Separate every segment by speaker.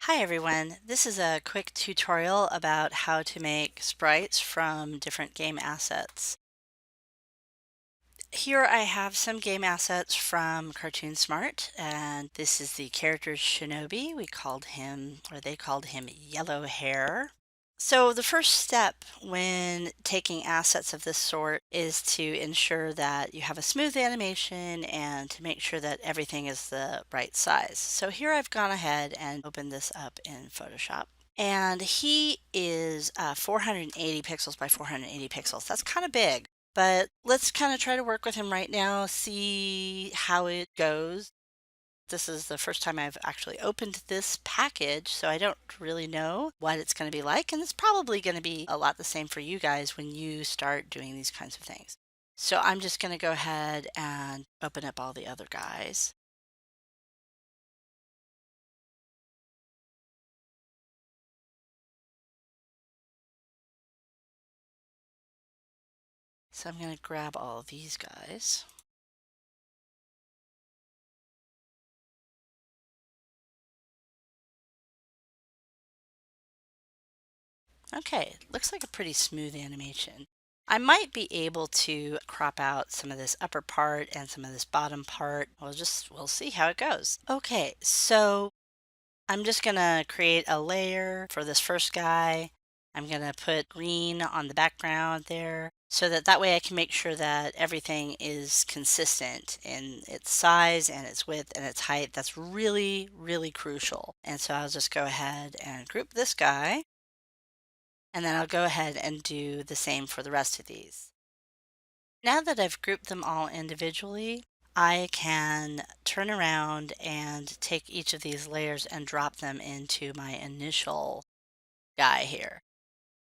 Speaker 1: Hi everyone, this is a quick tutorial about how to make sprites from different game assets. Here I have some game assets from Cartoon Smart, and this is the character Shinobi. We called him, or they called him Yellow Hair. So the first step when taking assets of this sort is to ensure that you have a smooth animation and to make sure that everything is the right size. So here I've gone ahead and opened this up in Photoshop. And he is 480 pixels by 480 pixels. That's kind of big, but let's kind of try to work with him right now, see how it goes. This is the first time I've actually opened this package, so I don't really know what it's going to be like. And it's probably going to be a lot the same for you guys when you start doing these kinds of things. So I'm just going to go ahead and open up all the other guys. So I'm going to grab all of these guys. Okay, looks like a pretty smooth animation. I might be able to crop out some of this upper part and some of this bottom part. We'll see how it goes. Okay, so I'm just gonna create a layer for this first guy. I'm gonna put green on the background there so that way I can make sure that everything is consistent in its size and its width and its height. That's really, really crucial. And so I'll just go ahead and group this guy, and then I'll go ahead and do the same for the rest of these. Now that I've grouped them all individually, I can turn around and take each of these layers and drop them into my initial guy here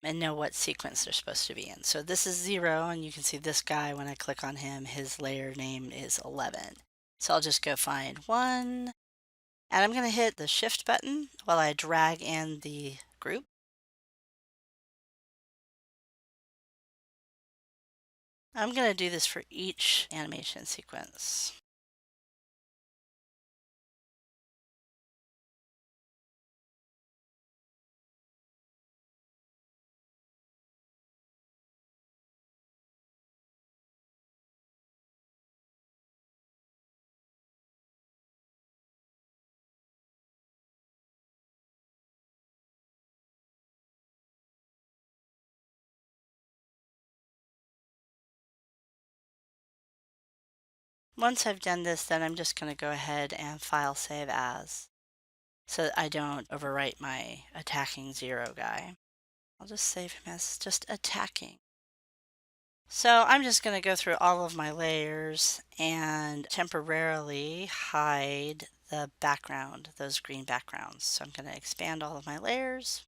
Speaker 1: and know what sequence they're supposed to be in. So this is 0, and you can see this guy, when I click on him, his layer name is 11. So I'll just go find 1, and I'm going to hit the shift button while I drag in the group. I'm going to do this for each animation sequence. Once I've done this, then I'm just going to go ahead and file save as, so that I don't overwrite my attacking 0 guy. I'll just save him as just attacking. So I'm just going to go through all of my layers and temporarily hide the background, those green backgrounds. So I'm going to expand all of my layers.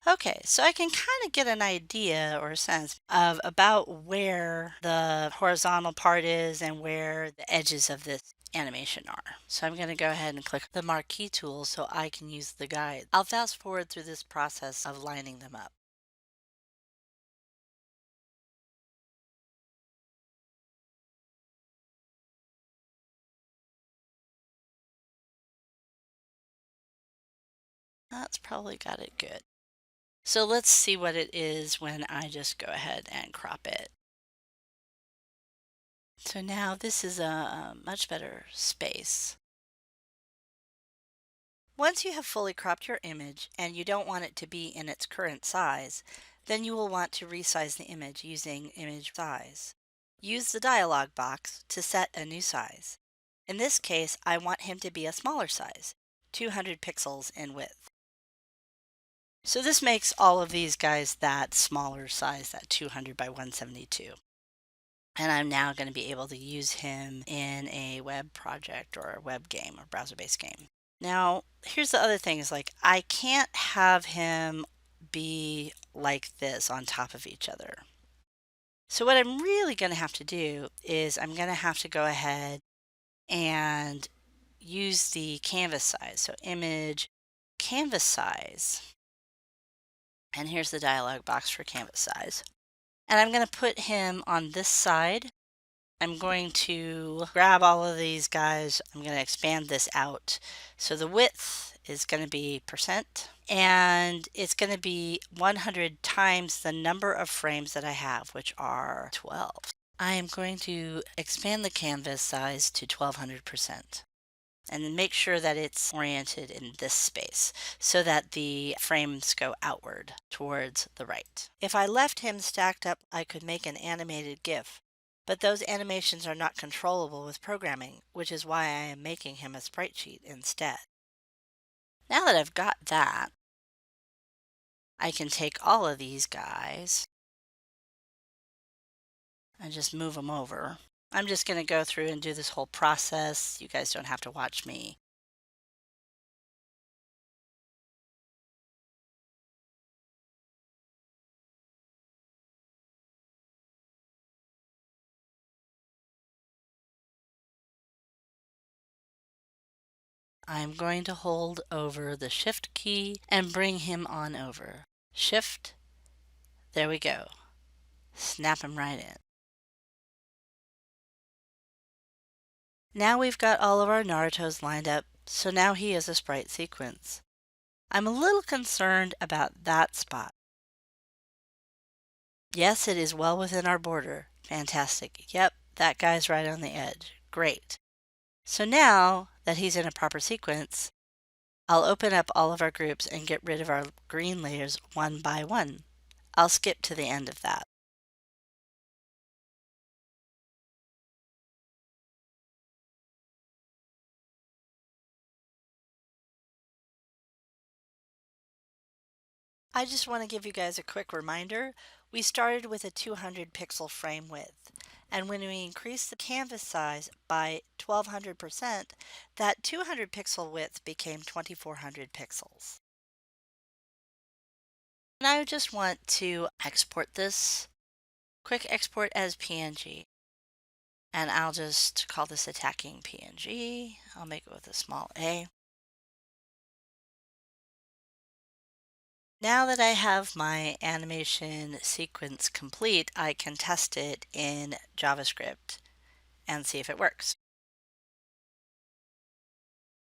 Speaker 1: Okay, so I can kind of get an idea or a sense of about where the horizontal part is and where the edges of this animation are. So I'm going to go ahead and click the Marquee Tool so I can use the guide. I'll fast forward through this process of lining them up. That's probably got it good. So let's see what it is when I just go ahead and crop it. So now this is a much better space. Once you have fully cropped your image and you don't want it to be in its current size, then you will want to resize the image using image size. Use the dialog box to set a new size. In this case, I want him to be a smaller size, 200 pixels in width. So this makes all of these guys that smaller size, that 200 by 172. And I'm now going to be able to use him in a web project or a web game or browser-based game. Now, here's the other thing is like I can't have him be like this on top of each other. So what I'm really going to have to do is I'm going to have to go ahead and use the canvas size. So image canvas size. And here's the dialog box for canvas size. And I'm going to put him on this side. I'm going to grab all of these guys. I'm going to expand this out. So the width is going to be %, and it's going to be 100 times the number of frames that I have, which are 12. I am going to expand the canvas size to 1200%. And then make sure that it's oriented in this space so that the frames go outward towards the right. If I left him stacked up, I could make an animated GIF, but those animations are not controllable with programming, which is why I am making him a sprite sheet instead. Now that I've got that, I can take all of these guys and just move them over. I'm just going to go through and do this whole process. You guys don't have to watch me. I'm going to hold over the Shift key and bring him on over. Shift, there we go. Snap him right in. Now we've got all of our Narutos lined up, so now he is a sprite sequence. I'm a little concerned about that spot. Yes, it is well within our border. Fantastic. Yep, that guy's right on the edge. Great. So now that he's in a proper sequence, I'll open up all of our groups and get rid of our green layers one by one. I'll skip to the end of that. I just want to give you guys a quick reminder. We started with a 200 pixel frame width, and when we increased the canvas size by 1200%, that 200 pixel width became 2400 pixels. And I just want to export this, quick export as PNG. And I'll just call this attacking PNG. I'll make it with a small a. Now that I have my animation sequence complete, I can test it in JavaScript and see if it works.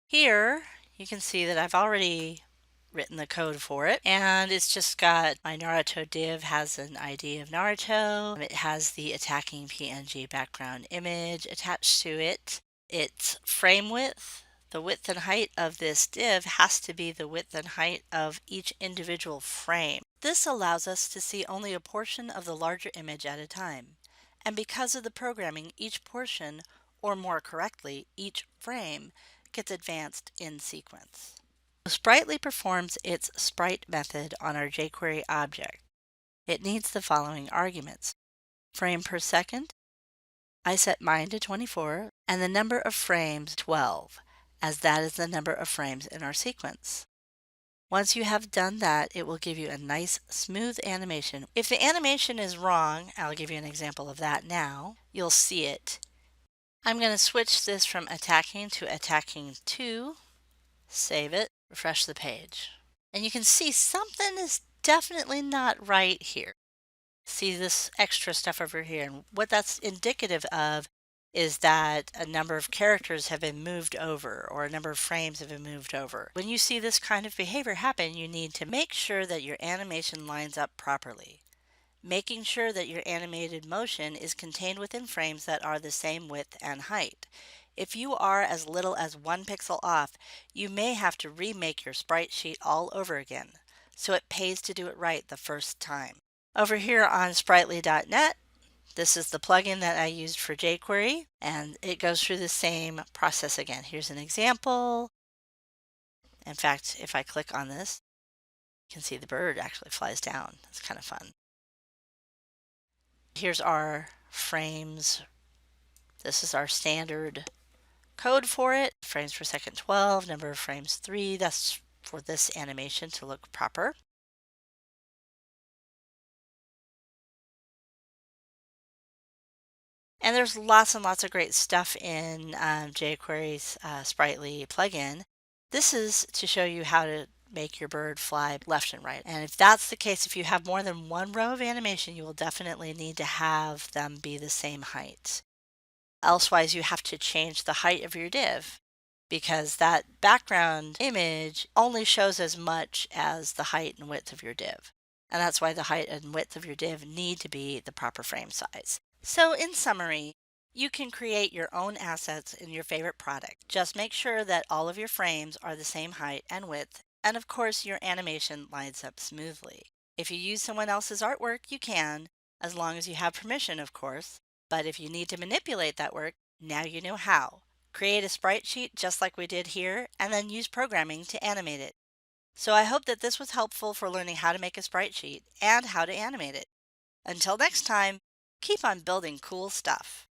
Speaker 1: Here, you can see that I've already written the code for it, and it's just got my Naruto div has an ID of Naruto. It has the attacking PNG background image attached to it. Its frame width, the width and height of this div has to be the width and height of each individual frame. This allows us to see only a portion of the larger image at a time. And because of the programming, each portion, or more correctly, each frame, gets advanced in sequence. Sprightly performs its sprite method on our jQuery object. It needs the following arguments: frame per second, I set mine to 24, and the number of frames 12, as that is the number of frames in our sequence. Once you have done that, it will give you a nice smooth animation. If the animation is wrong, I'll give you an example of that now, you'll see it. I'm going to switch this from attacking to attacking 2, save it, refresh the page. And you can see something is definitely not right here. See this extra stuff over here, and what that's indicative of is that a number of characters have been moved over, or a number of frames have been moved over. When you see this kind of behavior happen, you need to make sure that your animation lines up properly. Making sure that your animated motion is contained within frames that are the same width and height. If you are as little as 1 pixel off, you may have to remake your sprite sheet all over again, so it pays to do it right the first time. Over here on Spritely.net, this is the plugin that I used for jQuery, and it goes through the same process again. Here's an example. In fact, if I click on this, you can see the bird actually flies down. It's kind of fun. Here's our frames. This is our standard code for it. Frames per second 12, number of frames 3. That's for this animation to look proper. And there's lots and lots of great stuff in jQuery's Sprightly plugin. This is to show you how to make your bird fly left and right. And if that's the case, if you have more than one row of animation, you will definitely need to have them be the same height. Elsewise, you have to change the height of your div because that background image only shows as much as the height and width of your div. And that's why the height and width of your div need to be the proper frame size. So in summary, you can create your own assets in your favorite product. Just make sure that all of your frames are the same height and width, and of course your animation lines up smoothly. If you use someone else's artwork, you can, as long as you have permission, of course. But if you need to manipulate that work, now you know how. Create a sprite sheet just like we did here, and then use programming to animate it. So I hope that this was helpful for learning how to make a sprite sheet and how to animate it. Until next time, keep on building cool stuff.